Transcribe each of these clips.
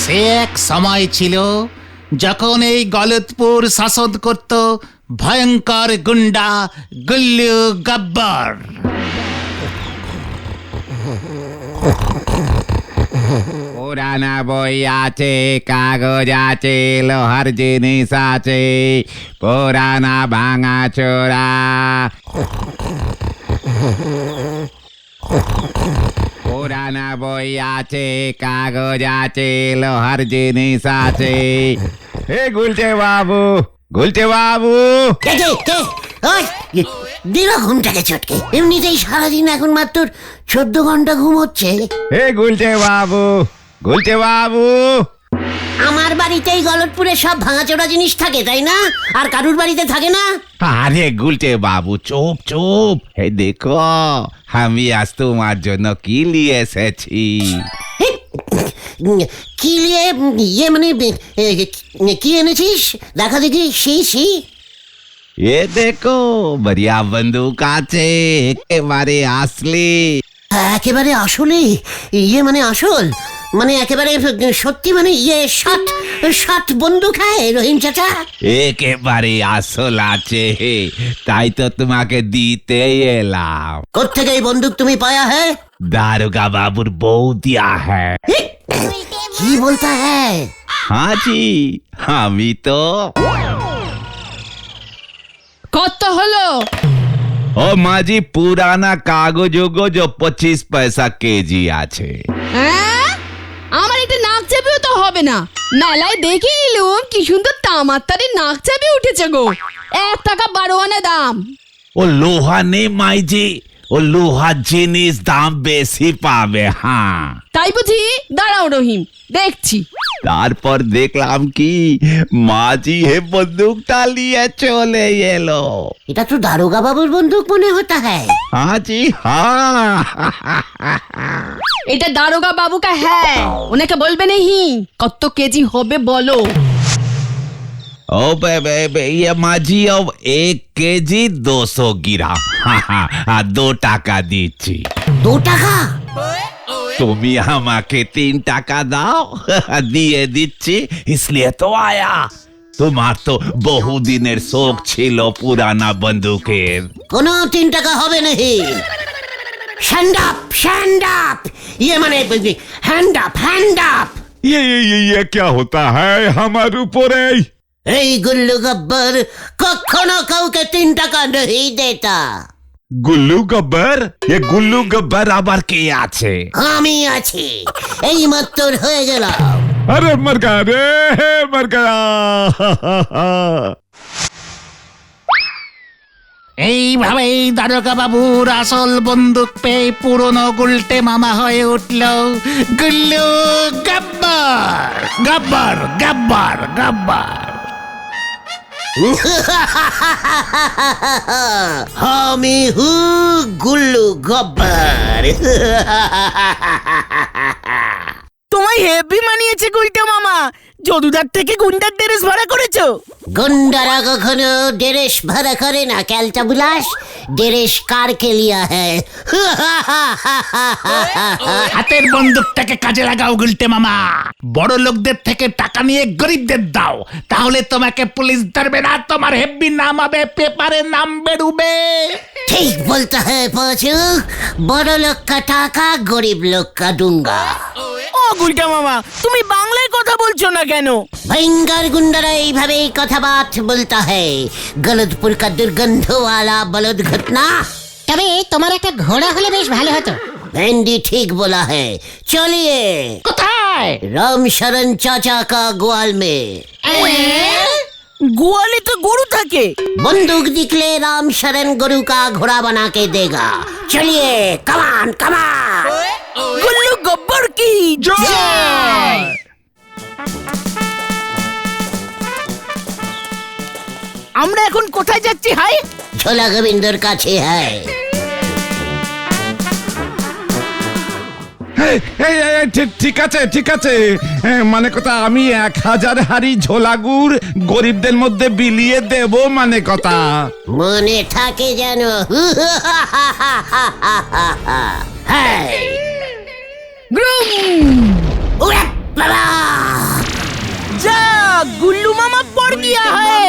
সে এক সময় ছিল যখন এই গলতপুর শাসন করত ভয়ঙ্কর গুন্ডা গুল্লু গব্বর। পুরানা বই আছে, কাগজ আছে, লোহার জিনিস আছে, পুরানা ভাঙা চোরা। পুরানা বই আছে, কাগজ আছে, লোহার জিনিস আছে। হে গুলটে বাবু, গুলটে বাবু। দিল ঘুমটাকে চটকে, এমনিতেই সারাদিন এখন মাত্র 14 ঘন্টা ঘুম হচ্ছে। হে গুলটে বাবু, গুলটে বাবু। আমার বাড়িতেই গলতপুরে সব ভাঙাচোরা জিনিস থাকে, তাই না? আর কারুর বাড়িতে থাকে না? আরে গুলটে বাবু, চুপ চুপ। হে দেখো, আমি আজ তোমার জন্য কি নিয়ে এসেছি। কি ইয়ে মানে কি এনেছিস? দেখা দেখি। সি এ দেখো, বড়িয়া বন্দুক আছে, একেবারে আসলি। একেবারে আসলে? ইয়ে মানে আসল, মানে একেবারে সত্যি, মানে ইয়ে 60 বন্দুক হ্যাঁ রহিম চাচা? একেবারে আসল আছে, তাই তো তোমাকে দিতে এলাম। কোত্থেকে এই বন্দুক তুমি পায়া হ্যাঁ? দারোগা বাবুর বউ দিয়া হ্যাঁ। কি বলতা হ্যাঁ? हाँ जी, আমি তো। কত হলো? ও মাঝি, পুরানা কাগজ 25 পয়সা কেজি আছে। হ্যাঁ, আমার একটা নাক চাপিও তো হবে না। মেলায় দেখে এলুম কি সুন্দর তামাত্তারি নাক চাপি উঠেছে গো। 1 টাকা 12 আনা দাম। ও লোহা নেই মাইজি, ও লোহা জিনিস দাম বেশি পাবে। হ্যাঁ, তাই বুঝি? দাঁড়াও রহিম, দেখছি। তারপর দেখলাম কি মাঝি হে বন্দুকটা নিয়ে চলে এলো। এটা তো দারোগা বাবুর বন্দুক মনে হতা হ্যাঁ। হাজি হ্যাঁ। এটা দারোগা বাবুকা হ্যাঁ, ওনাকে বলবে নেহি কত কেজি হবে বলো। ओ ये মাঝি, 1 কেজি 200 গ্রাম। 2 টাকা দিচ্ছি। 2 টাকা? তুমি আমাকে 3 টাকা দাও, দিয়ে দিচ্ছি। इसलिए तो आया। তোমার তো বহুদিনের শখ ছিল পুরানা বন্দুকের। কোনো 3 টাকা হবে নাহি। স্ট্যান্ড আপ, ইয়ে মানে হ্যান্ড আপ। ये क्या होता है हमारे ऊपर? এই গুল্লু গব্বর কখনো কাউকে 3 টাকা नहीं देता। গুল্লু গব্বর? ये গুল্লু গব্বর আবার কে আছে? আমি আছি, এই মাত্র হয়ে গেল। अरे मर गया रे, मर गया। এইভাবেই দারোগা বাবুর আসল বন্দুক পেয়ে পুরনো গুলটে মামা হয়ে উঠল গুল্লু গব্বর। গব্বর গব্বর গব্বর। আমি হু গুল্লু গব্বর। তোমায় হেভি মানিয়েছে গুলটে মামা। যদুদার থেকে গুন্ডার ড্রেস ভাড়া করেছো? গুন্ডারা কখনো ড্রেস ভাড়া করে না ক্যালটা বুলাস। ড্রেস কারকে লিয়া হ্যায়। হাতের বন্দুকটাকে কাজে লাগাও গুলটে মামা। বড় লোকদের থেকে টাকা নিয়ে গরিবদের দাও, তাহলে তোমাকে পুলিশ ধরবে না, তোমার হেব্বি নাম হবে, পেপারে নাম বেরুবে। ঠিক বলতে হ্যাঁ পাঁচু। বড় লোক কা টাকা, গরিব লোক কা ডুঙ্গা। ও গুলটে মামা, তুমি বাংলায় কথা বলছো না কেন? ভয়ঙ্কর গুন্ডারা এইভাবেই কথাবার্ত বলতা হ্যায়। গলতপুর কা দুর্গন্ধওয়ালা বলদ ঘটনা। তবে তোমার একটা ঘোড়া হলে বেশ ভালো হতো। ভেন্ডি ঠিক বলা है। चलिए। কোথায়? राम शरण चाचा का ग्वाल में। গোয়ালে তো গরু থাকে। बंदूक दिखले राम शरण गुरु का घोड़ा बना के देगा। चलिए, कमान कमान। গুল্লু গব্বর কি জয়। আমরা এখন কোথায় যাচ্ছি হাই? झोला गोविंदर काछे है। ঠিক আছে ঠিক আছে, মানে কথা আমি 1000 হাড়ি ঝোলা গুড় গরিবদের মধ্যে বিলিয়ে দেব, মানে কথা। মনে থাকে জানো। গ্রুম गुल्लू मामा पड़ गया है।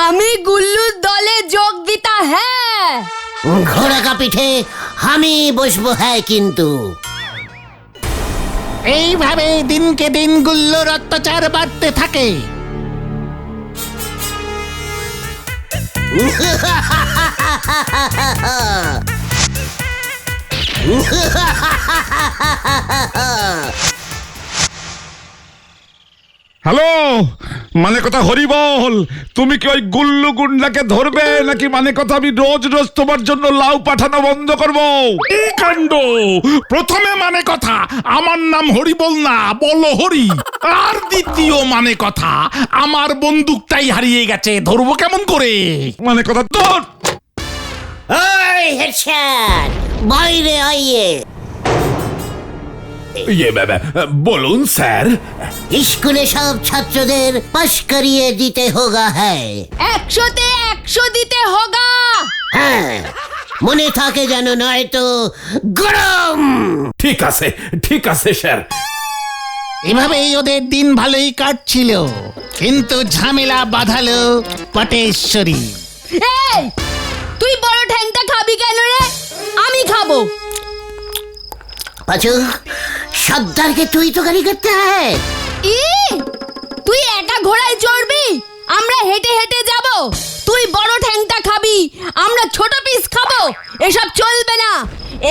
আমি গুল্লুর দলে যোগ দিতা হ্যাঁ। ঘোড়া কা পিঠে আমি বসবো হ্যাঁ কিন্তু। এইভাবে দিনকে দিন গুল্লোর অত্যাচার বাড়তে থাকে। হ্যালো, মানে কথা হরিবল, তুমি কি ওই গুল্লু গুন্ডাকে ধরবে নাকি মানে কথা আমি রোজ রোজ তোমার জন্য লাউ পাঠানো বন্ধ করব? এই কাণ্ড! প্রথমে মানে কথা আমার নাম হরিবল না, বলো হরি। আর দ্বিতীয় মানে কথা আমার বন্দুকটাই হারিয়ে গেছে, ধরবো কেমন করে? মানে কথা তোর ওই হেডশট, বাইরে আইয়ে। বলুন স্যার। স্কুলে সব ছাত্রদের পাশ করিয়ে দিতে হোগা হ্যাঁ। 100তে 100 দিতে হোগা। হ্যাঁ, মনে থাকে যেন, নয়তো গরম। ঠিক আছে স্যার। এভাবেই ওদের দিন ভালোই কাটছিল, কিন্তু ঝামেলা বাঁধালো পটেশ্বরী। এই তুই বড় ঠ্যাংটা খাবি কেন রে? আমি খাবো। পাচু, সর্দারকে তুই তো গাড়ি করতে হয়। ই তুই একা ঘোড়ায় চড়বি, আমরা হেঁটে হেঁটে যাব। তুই বড় ঠ্যাংটা খাবি, আমরা ছোট পিস খাবো। এসব চলবে না।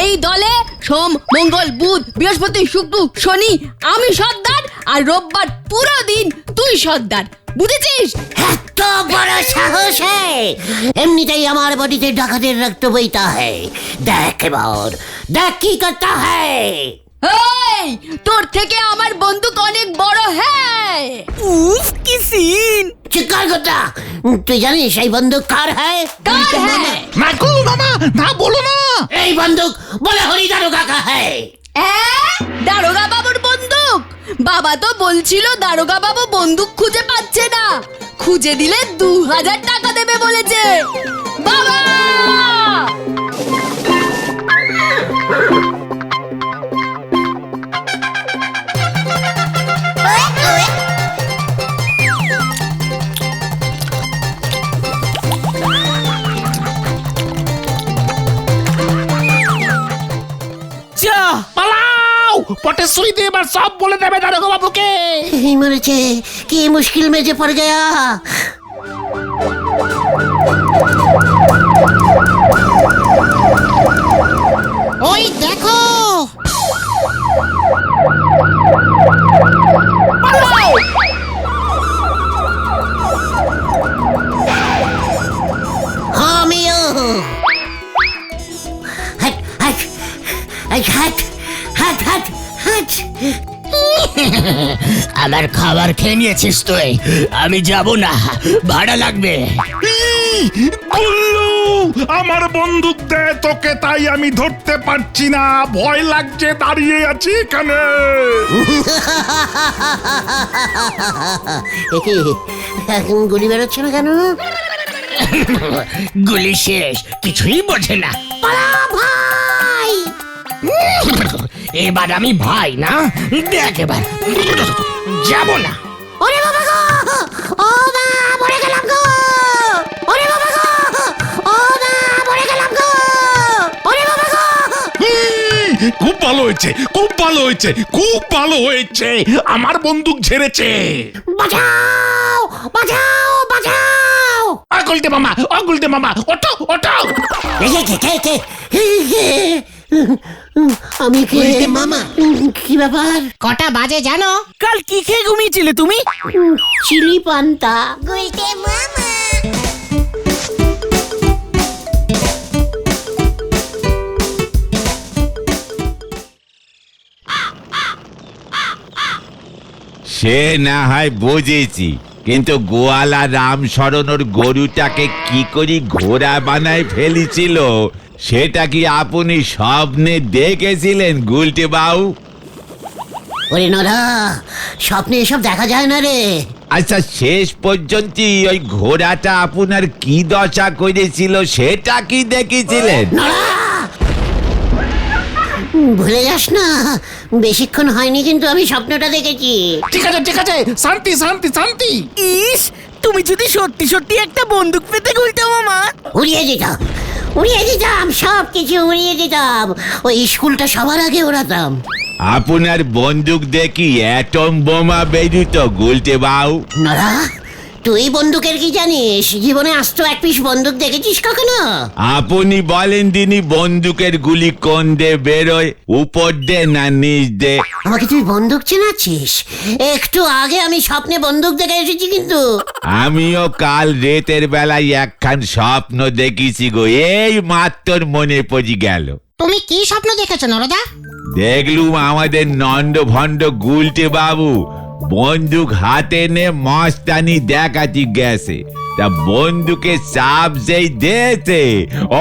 এই দলে সোম, মঙ্গল, বুধ, বৃহস্পতি, শুক্র, শনি আমি সর্দার, আর রোববার পুরো দিন তুই সর্দার। বুঝেছিস? এত বড় সাহস হ্যাঁ! এমনিতেই আমার বডিতে ডাকাতের রক্ত বইতা হ্যাঁ। দেখ এবার, দেখ কি করতে হয়। এই তোর থেকে আমার বন্দুক অনেক বড় হ্যাঁ। उफ की सीन। চিৎকার করতা, তুই জানিস এই বন্দুক কার হয়? কার হ্যাঁ? না গুল্লু মামা, না বলো না। এই বন্দুক বলে হরি দারোগা কা হয়। দারোগা বাবুর বন্দুক? বাবা তো বলছিল দারোগা বাবু বন্দুক খুঁজে পাচ্ছে না, খুঁজে দিলে 2000 টাকা দেবে বলেছে। বাবা! जा পালাও! পটেশ্বরীতে এবার সব বলে দেবে দারোগা বাবুকে। এই মরেছে, কি মুশকিল में যে পড় गया। ওই দেখো, আমিও। হাট হাট হাট হাট হাট হাট। আমার খাবার খেয়ে নিয়েছিস তুই, আমি যাব না, ভাড়া লাগবে। গুল্লু, আমার বন্দুক দে তোকে, তাই আমি ধরতে পারছি না, ভয় লাগছে, দাঁড়িয়ে আছি এখানে। একি এখন গুলি বেরোচ্ছে না কেন? গুলি শেষ, কিছুই বোঝে না। পালা ভাই! এবার আমি ভাই না, দেখ এবার যাব না। ওরে বাবা গো! ও মা, মরে গেলাম গো! ওরে বাবা গো! ও মা, মরে গেলাম গো! ওরে বাবা গো! খুব ভালো হয়েছে, খুব ভালো হয়েছে, খুব ভালো হয়েছে, আমার বন্দুক ঝেড়েছে। বাঁচাও! বাঁচাও! বাঁচাও! অগুলটে মামা, অগুলটে মামা, ওঠো ওঠো। কে? আমি কে? মামা, কি ব্যাপার? কটা বাজে জানো? কাল কি খেয়ে ঘুমিয়েছিলে তুমি? চিলি পান্তা। সে না হয় বুঝেছি, কিন্তু গোয়ালা রামশরণর গরুটাকে কি করে ঘোড়া বানায় ফেলেছিল সেটা কি আপনি স্বপ্নে দেখেছিলেন গুলটে বাবু? ওরে নরা, স্বপ্নে এসব দেখা যায় না রে। আচ্ছা, শেষ পর্যন্ত ওই ঘোড়াটা আপনার কি দশা করেছিল সেটা কি দেখেছিলেন? নরা! ভুলে যাস না, বেশিক্ষণ হয়নি কিন্তু আমি স্বপ্নটা দেখেছি। ঠিক আছে শান্তি শান্তি শান্তি। ইস, তুমি যদি সত্যি সত্যি একটা বন্দুক পেতে গুলটে মামা। উড়িয়ে দিতাম সব কিছু উড়িয়ে দিতাম, ওই স্কুলটা সবার আগে ওড়াতাম। আপনার বন্দুক দেখি অ্যাটম বোমা বেরিত গুলটে বাবু। নরা, তুই বন্দুকের কি জানিস? জীবনে আস্ত এক পিস বন্দুক দেখেছিস কখনো? আপনি বলেন দিনই বন্দুকের গুলি কোন দে বেরোয়, উপর দে না নিচ দে? আমাকে তুই বন্দুক চেনাচ্ছিস? একটু আগে আমি স্বপ্নে বন্দুক দেখে এসেছি কিন্তু। আমিও কাল রাতের বেলায় একখান স্বপ্ন দেখেছি গো, এই মাত্র মনে পড়ি গেল। তুমি কি স্বপ্ন দেখেছো নরদা? দেখলুম আমাদের নন্দ ভণ্ড গুলটে বাবু বন্দুক হাতে নে মস্তানি দেখাতি গেছে। তা বন্দুকে চাপ যেই দিয়েছে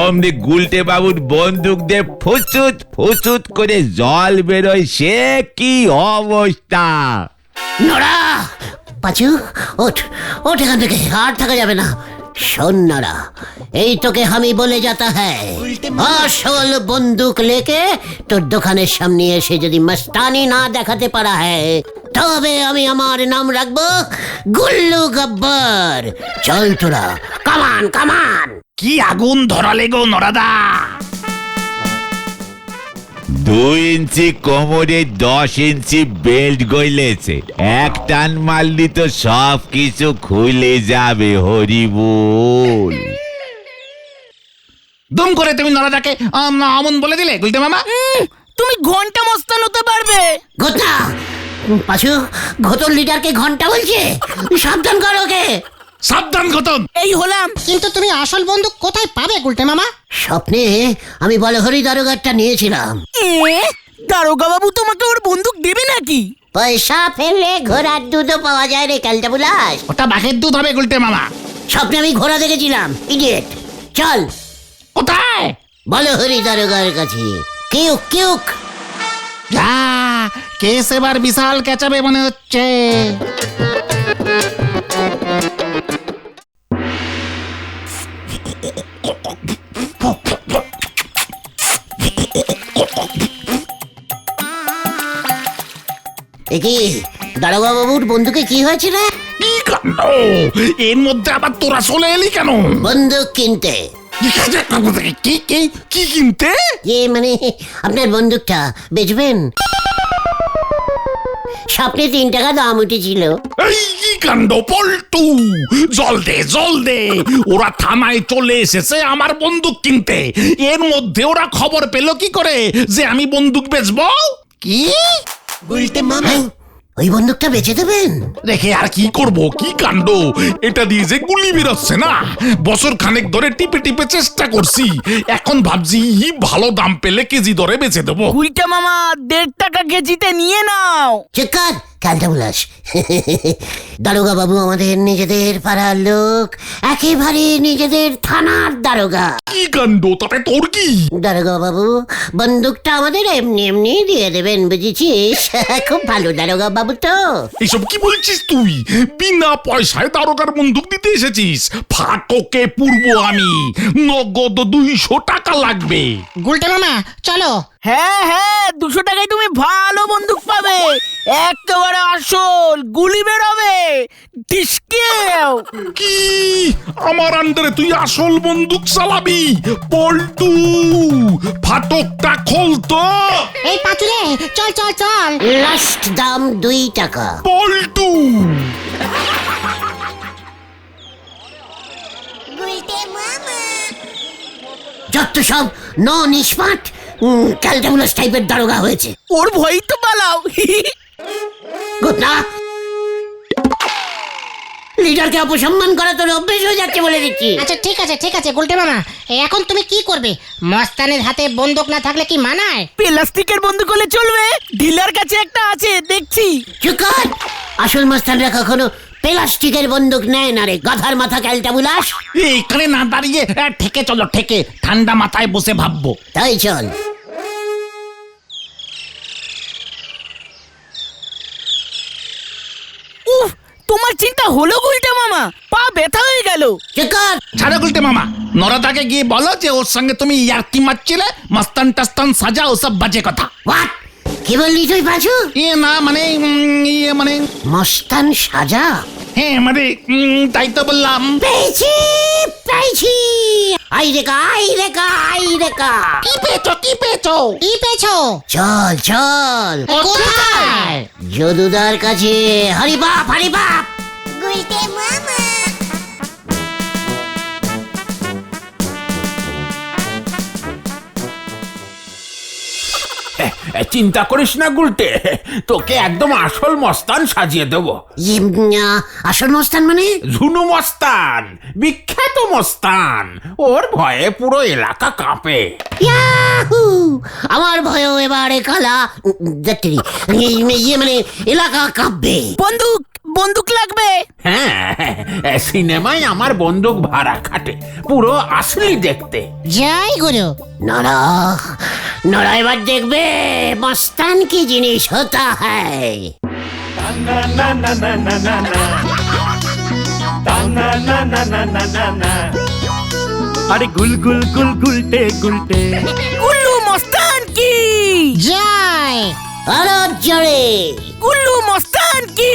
অমনি গুলটে বাবুর বন্দুক দিয়ে ফুচুত ফুচুত করে জল বেরোয়, সে কি অবস্থা! নরা, পাঁচু ওঠ, ওঠ এখান থেকে, আর থাকা যাবে না। শোন নরা, এই তোকে আমি বলে যাতা হ্যায়, আসল বন্দুক লেকে তোর দোকানের সামনে এসে যদি মস্তানি না দেখাতে পারা হয় তবে আমি আমার নাম রাখবো গুল্লু গব্বর। চল তোরা, কামান কামান। কি আগুন ধরালে গো নরাদা! 2 ইঞ্চি কোমরে 10 ইঞ্চি বেল্ট গইলেছে, এক টান মারলি তো সব কিছু খুলে যাবে। হরি বল। দুম করে তুমি নরাদাকে অমন বলে দিলে গুলটে মামা। তুমি ঘন্টা মস্তান হতে পারবে। ঘটনা পাশু, ঘটন লিডারকে ঘন্টা বলছে, সাবধান কর ওকে। সাবধান ঘটন। এই হলাম। কিন্তু তুমি আসল বন্দুক কোথায় পাবে গুলটে মামা? স্বপ্নে আমি বলহরি দারোগারটা নিয়েছিলাম। দারোগা বাবু তোমাকে ওর বন্দুক দেবে নাকি? পয়সা ফেললে ঘোড়ার দুধও পাওয়া যায় রে ক্যালটা বুলাস। ওটা বাঘের দুধ হবে গুলটে মামা। স্বপ্নে আমি ঘোড়া দেখেছিলাম, ইডিয়েট। চল কোথায়? বলহরি দারোগার কাছে। কিউক কিউক। যা, কেস এবার বিশাল কেচাবে মনে হচ্ছে। একি দারোগা বাবুর বন্দুকে কি হয়েছে রে? কি কাণ্ড! এর মধ্যে আবার তোরা চলে এলি কেন? বন্দুক কিনতে। কি কি কি কিনতে? মানে আপনার বন্দুকটা বেচবেন? স্বপ্নে 3 টাকা দাম উঠেছিল। এই কি কাণ্ড পল্টু! জল দে জল দে! ওরা থানায় চলে এসেছে আমার বন্দুক কিনতে। এর মধ্যে ওরা খবর পেল কি করে যে আমি বন্দুক বেচবো? কি ওই বন্দুকটা বেচে দেবেন? রেখে আর কি করব? কি কাণ্ড! এটা দিয়ে যে গুলি বেরোচ্ছে না, বছর খানেক ধরে টিপে টিপে চেষ্টা করছি। এখন ভাবছি ভালো দাম পেলে কেজি দরে বেচে দেবো। গুলটে মামা 1.5 টাকা কেজিতে নিয়ে নাও। চিৎকার ক্যালটা বুলাস। দারোগা বাবু আমাদের নিজেদের পাড়ার লোক, একেবারে নিজেদের থানার দারোগা। কি কাণ্ড! তাতে তোর কি? দারোগা বাবু বন্দুকটা আমাদের এমনি এমনি দিয়ে দেবেন, বুঝেছিস? খুব ভালো দারোগা বাবু তো। এসব কি বলছিস তুই? বিনা পয়সায় দারোগার বন্দুক দিতে এসেছিস? ফাটকে পূর্ব আমি, নগদ 200 টাকা লাগবে। গুলটে মামা চলো। হ্যাঁ 200 টাকায় তুমি ভালো বন্দুক পাবে, একেবারে আসল, গুলি বেরোবে ডিস্কেও। কি আমার আন্ডারে তুই আসল বন্দুক চালাবি? পল্টু, ফাটকটা খোল তো। এই পাচুরে, চল চল চল। লাস্ট দাম 2 টাকা। পল্টু, যত সব নিষ্পাট ক্যালটাবুলাস টাইপের দারোগা হয়েছে। ওর ভয় তো পালাও। ঘটনা, লিডারকে অপসম্মান করা তোর অভ্যেস হয়ে যাচ্ছে বলে দিচ্ছি। আচ্ছা ঠিক আছে গুলটে মামা, এখন তুমি কি করবে? মস্তানের হাতে বন্দুক না থাকলে কি মানায়? প্লাস্টিকের বন্দুক হলে চলবে, ডিলার কাছে একটা আছে দেখছি। চুকার, আসল মাস্টাররা কখনো প্লাস্টিকের বন্দুক নেয় না রে, গাধার মাথা ক্যালটাবুলাস। এখানে না দাঁড়িয়ে ঠেকে চলো, ঠেকে ঠান্ডা মাথায় বসে ভাববো। তাই চল। উফ, তোমার চিন্তা হলো গুলটে মামা, পা ব্যথা হয়ে গেল। চিকার ছাড়ো গুলটে মামা, নরাদাকে গিয়ে বলো যে ওর সঙ্গে তুমি ইয়ার্কি মারছিলে, মাস্তান টাস্তান সাজা, ওসব বাজে কথা। হোয়াট কি বললি তুই পাঁচু? না মানে মানে মস্তান সাজা? হ্যাঁ মানে তাই তো বললাম। পেয়েছি পেয়েছি, আই রেখা আই রেখা আই রেখা। কি পেয়েছো কি পেয়েছো? কি পেয়েছো? চল চল কোথায়? যদুদার কাছে। হরি বাপ হরি বাপ। চিন্তা করিস না গুলটে, তোকে একদম আসল মস্তান সাজিয়ে দেবো। আসল মস্তান মানে? ঝুনু মস্তান, বিখ্যাত মস্তান। ওর ভয়ে পুরো এলাকা কাঁপে। ইয়াহু! আমার ভয়ও এবারে কালা যাত্রী, মানে এলাকা কাঁপবে। বন্দুক বন্দুক লাগবে। হ্যাঁ, সিনেমায় আমার বন্দুক ভাড়া খাটে, পুরো আসলি দেখতে। জয় গুরু। নড়া নড়া এবার দেখবে মস্তান কি জিনিস হতা হ্যায়। আরে গুল গুল গুল গুলটে গুলটে, গুল্লু মস্তান কি জয় আরো জোরে। গুল্লু মস্তান কি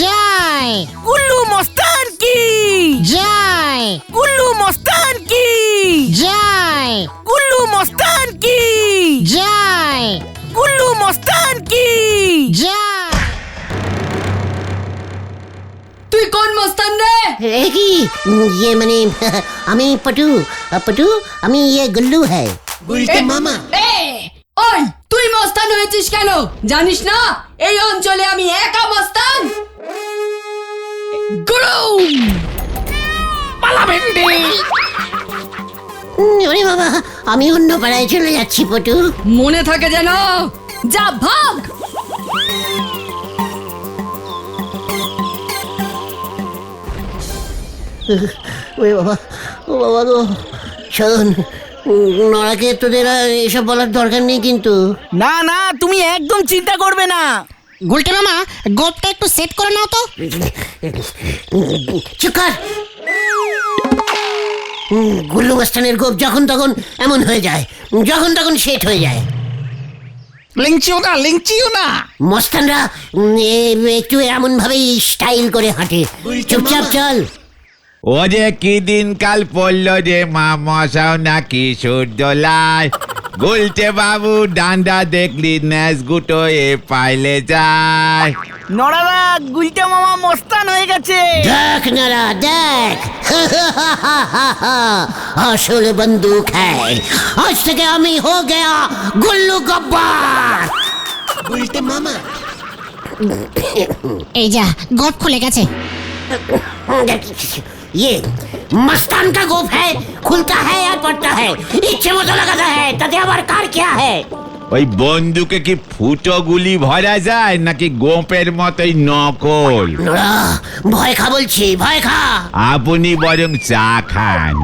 জয় গুল্লু মস্তান কি জয় গুল্লু মস্তান কি জয় গুল্লু মস্তান কি জয় গুল্লু মস্তান কি জয়। তুই কোন মস্তান রে? এ কি মানে আমি পটু পটু, আমি গুল্লু হ্যায় গুলটে মামা। ওই তুই মস্তান হয়েছিস কেন জানিস না? এই অঞ্চলে আমি একা মস্তান। গুরু পালাবেন রে। ওরে বাবা, আমি অন্য পাড়ায় চলে যাচ্ছি পটু। মনে থাকে যেন, যা ভাগ। ওরে বাবা, ও বাবা গো, শোন, নড়াকে তোদের আর এসব বলার দরকার নেই কিন্তু। না না, তুমি একদম চিন্তা করবে না। গুলটে মামা, গোপটা একটু সেট করে নাও তো। চুকার, গুল্লু মাস্টানের গোপ যখন তখন এমন হয়ে যায়, যখন তখন সেট হয়ে যায়। লিংচিও না। মস্তানরা একটু এমন ভাবেই স্টাইল করে হাঁটে। চুপচাপ চল। ও যে কি দিনকাল পড়লো যে মা মশাও নাকি সূর্যলাল, গুলটে বাবু ডান্ডা দেখলি ন্যাস গুটো এ পাইলে যায়। নড়াদা, গুলটে মামা মস্তান হয়ে গেছে। দেখ নারা দেখ, আসল বন্দুক হ্যায়। আজ থেকে আমি হো গয়া গুল্লু গব্বার। গুলটে মামা, এই যা, গোপ খুলে গেছে। ये मस्तान का गोप है, खुलता है या पड़ता है, इच्छे मतो लगाता है, তাতে আবার কার क्या है? ওই বন্দুকে কি ফুটো গুলি ভরা যায় নাকি গোপের মতোই নকল? নোরা, ভয় খা বলছি, ভয় খা। আপনি বরং চা খান।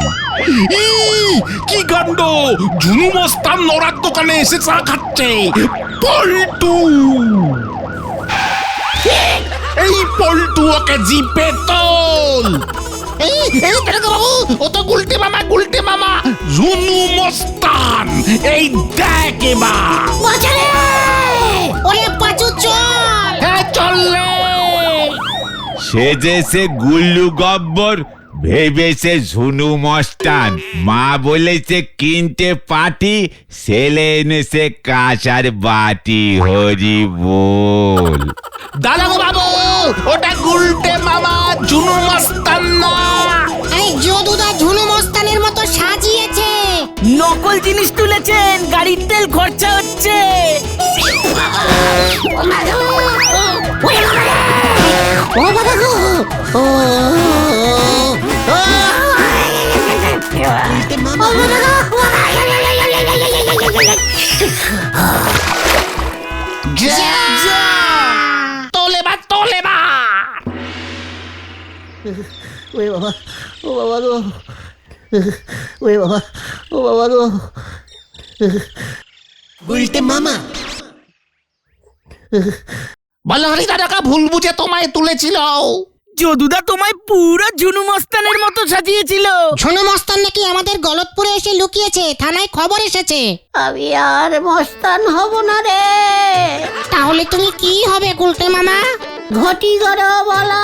কি কাণ্ড! ঝুনু মস্তান নড়ার দোকানে এসে চা খাচ্ছে। পল্টু, এই পল্টু ওকে জিপে তোল। এই বাবু, ও তো গুলটে মামা ঝুনু মস্তান। এই দেখ এবার। বাঁচারে! ওরে পাঁচু চল। হ্যাঁ চললে। সেজেছে গুল্লু গব্বর, ভেবেছে ঝুনু মস্তান। মা বলেছে কিনতে পাটি, ছেলে এনেছে কাঁচার বাটি। হরি বল। দাদা বাবু, ওটা গুলটে মামা, ঝুনু মস্তান না। আরে যদুদা ঝুনু মস্তানের মতো সাজিয়েছে। নকল জিনিস তুলেছেন, গাড়ির তেল খরচা হচ্ছে। ও বাবা গো, ও তোলে বা ওরে বাবা, ও বাবা গো, ওরে বাবা, ও বাবা গো। গুলটে মামা, বলো হরি দাদাকা ভুল বুঝে তোমায় তুলেছিল। যদুদা তোমায় পুরো ঝুনু মস্তানের মতো সাজিয়েছিল। ঝুনু মস্তান নাকি আমাদের গলতপুরে এসে লুকিয়েছে, থানায় খবর এসেছে। আমি আর মস্তান হব না রে। তাহলে তুমি কি হবে গুলটে মামা? ঘটি গড় বলা